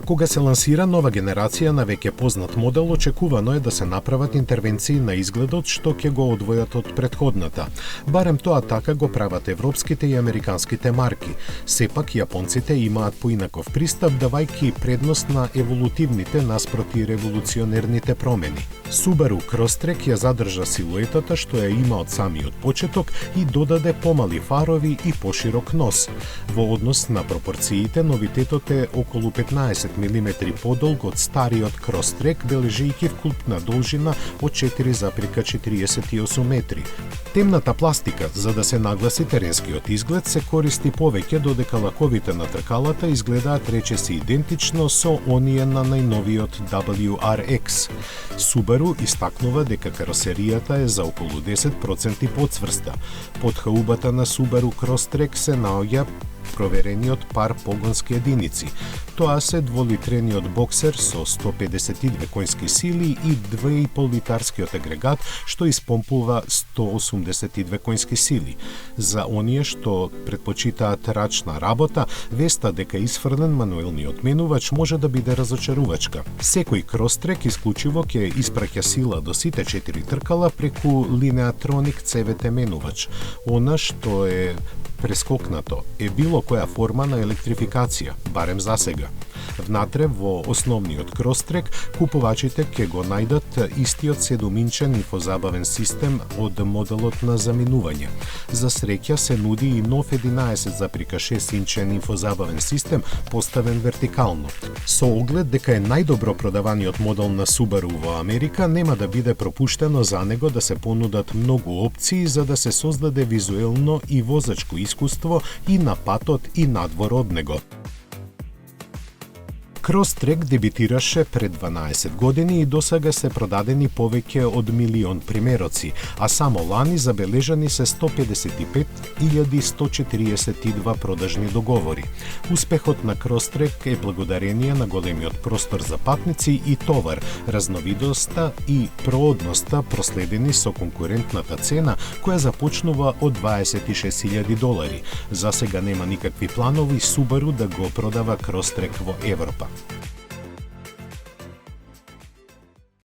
Кога се лансира нова генерација на веќе познат модел, очекувано е да се направат интервенции на изгледот што ќе го одвојат од претходната. Барем тоа така го прават европските и американските марки. Сепак јапонците имаат поинаков пристап, давајќи предност на еволутивните наспроти револуционерните промени. Subaru Crosstrek ја задржа силуетата што ја има од самиот почеток и додаде помали фарови и поширок нос. Во однос на пропорциите, новитетот е околу 15 мм подолг од стариот Crosstrek, бележејќи вкупна должина од 4,48 метри. Темната пластика, за да се нагласи теренскиот изглед, се користи повеќе, додека лаковите на тркалата изгледаат речиси идентично со оние на најновиот WRX. Subaru истакнува дека каросеријата е за околу 10% подцврста. Под хаубата на Subaru Crosstrek се наоѓа проверениот пар погонски единици. Тоа се дволитрениот боксер со 152 коњски сили и 2,5 литарскиот агрегат што испомпува 182 коњски сили. За оние што предпочитаат рачна работа, веста дека isfрлен мануелниот менувач може да биде разочарувачка. Секој Crosstrek исклучиво ќе испраќа сила до сите 4 тркала преку Lineatronic CVT менувач. Она што е прескокнато е било која форма на електрификација, барем за сега. Внатре во основниот Crosstrek купувачите ќе го најдат истиот 7-инчен инфозабавен систем од моделот на заминување. За среќа се нуди и нов 11,6-инчен инфозабавен систем поставен вертикално. Со оглед дека е најдобро продаваниот модел на Subaru во Америка, нема да биде пропуштено за него да се понудат многу опции за да се создаде визуелно и возачко искуство и на патот и надвор од него. Crosstrek дебитираше пред 12 години и досега се продадени повеќе од 1 милион примероци, а само лани забележани се 155.142 продажни договори. Успехот на Crosstrek е благодарение на големиот простор за патници и товар, разновидоста и проодноста проследени со конкурентната цена која започнува од $26,000. За сега нема никакви планови Subaru да го продава Crosstrek во Европа.